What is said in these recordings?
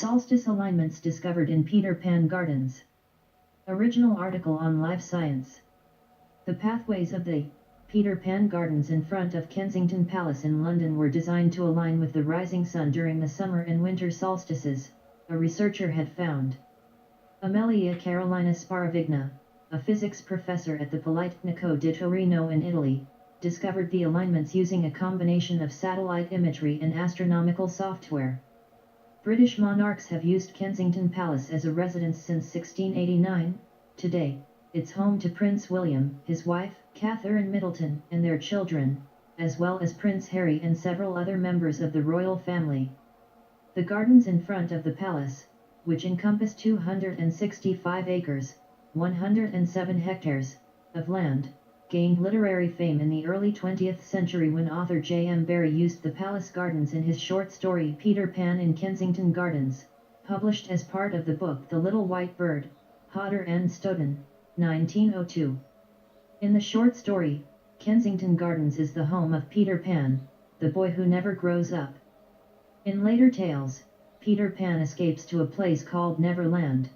Solstice alignments discovered in Peter Pan Gardens. Original article on Life Science. The pathways of the Peter Pan Gardens in front of Kensington Palace in London were designed to align with the rising sun during the summer and winter solstices, a researcher had found. Amelia Carolina Sparavigna, a physics professor at the Politecnico di Torino in Italy, discovered the alignments using a combination of satellite imagery and astronomical software. British monarchs have used Kensington Palace as a residence since 1689. Today, it's home to Prince William, his wife, Catherine Middleton, and their children, as well as Prince Harry and several other members of the royal family. The gardens in front of the palace, which encompass 265 acres, 107 hectares, of land, gained literary fame in the early 20th century when author J. M. Barrie used the palace gardens in his short story Peter Pan in Kensington Gardens, published as part of the book The Little White Bird, Hodder and Stoughton, 1902. In the short story, Kensington Gardens is the home of Peter Pan, the boy who never grows up. In later tales, Peter Pan escapes to a place called Neverland.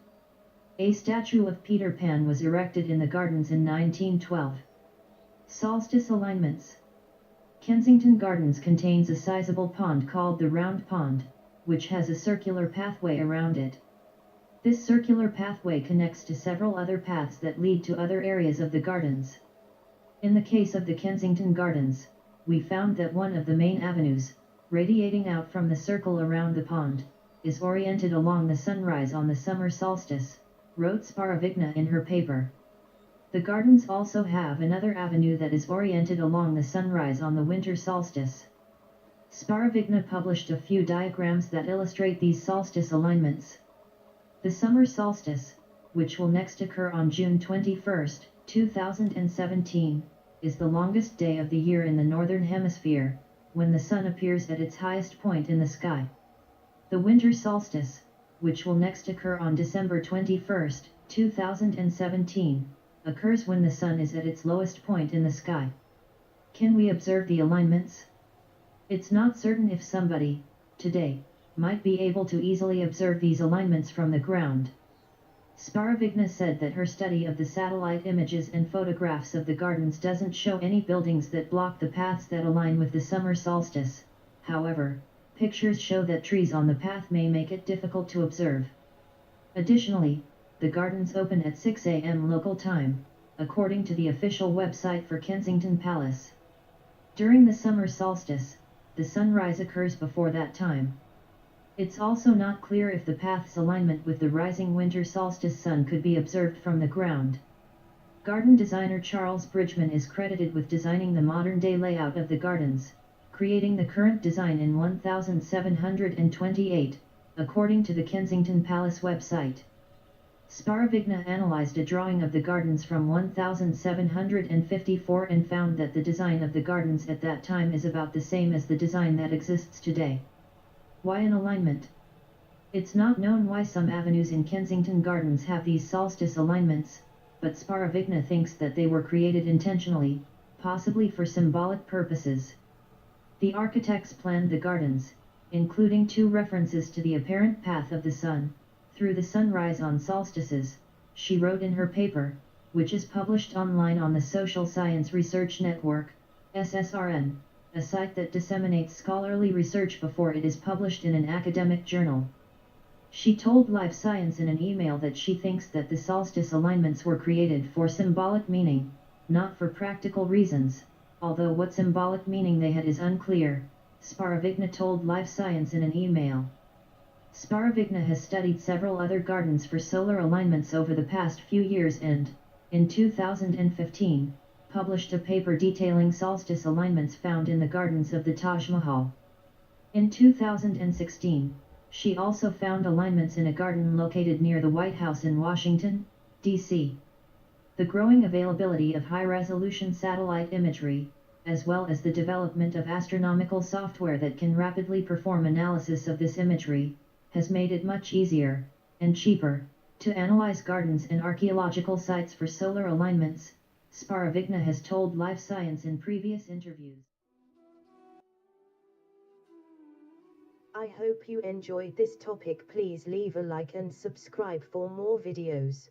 A statue of Peter Pan was erected in the gardens in 1912. Solstice alignments. Kensington Gardens contains a sizable pond called the Round Pond, which has a circular pathway around it. This circular pathway connects to several other paths that lead to other areas of the gardens. In the case of the Kensington Gardens, we found that one of the main avenues, radiating out from the circle around the pond, is oriented along the sunrise on the summer solstice, wrote Sparavigna in her paper. The gardens also have another avenue that is oriented along the sunrise on the winter solstice. Sparavigna published a few diagrams that illustrate these solstice alignments. The summer solstice, which will next occur on June 21, 2017, is the longest day of the year in the northern hemisphere, when the sun appears at its highest point in the sky. The winter solstice, which will next occur on December 21, 2017, occurs when the sun is at its lowest point in the sky. Can we observe the alignments? It's not certain if somebody, today, might be able to easily observe these alignments from the ground. Sparavigna said that her study of the satellite images and photographs of the gardens doesn't show any buildings that block the paths that align with the summer solstice. However, pictures show that trees on the path may make it difficult to observe. Additionally, the gardens open at 6 a.m. local time, according to the official website for Kensington Palace. During the summer solstice, the sunrise occurs before that time. It's also not clear if the path's alignment with the rising winter solstice sun could be observed from the ground. Garden designer Charles Bridgman is credited with designing the modern-day layout of the gardens, creating the current design in 1728, according to the Kensington Palace website. Sparavigna analyzed a drawing of the gardens from 1754 and found that the design of the gardens at that time is about the same as the design that exists today. Why an alignment? It's not known why some avenues in Kensington Gardens have these solstice alignments, but Sparavigna thinks that they were created intentionally, possibly for symbolic purposes. The architects planned the gardens, including two references to the apparent path of the sun, through the sunrise on solstices, she wrote in her paper, which is published online on the Social Science Research Network, SSRN, a site that disseminates scholarly research before it is published in an academic journal. She told Life Science in an email that she thinks that the solstice alignments were created for symbolic meaning, not for practical reasons, although what symbolic meaning they had is unclear, Sparavigna told Life Science in an email. Sparavigna has studied several other gardens for solar alignments over the past few years and, in 2015, published a paper detailing solstice alignments found in the gardens of the Taj Mahal. In 2016, she also found alignments in a garden located near the White House in Washington, D.C. The growing availability of high-resolution satellite imagery, as well as the development of astronomical software that can rapidly perform analysis of this imagery, has made it much easier, and cheaper, to analyze gardens and archaeological sites for solar alignments, Sparavigna has told Life Science in previous interviews. I hope you enjoyed this topic. Please leave a like and subscribe for more videos.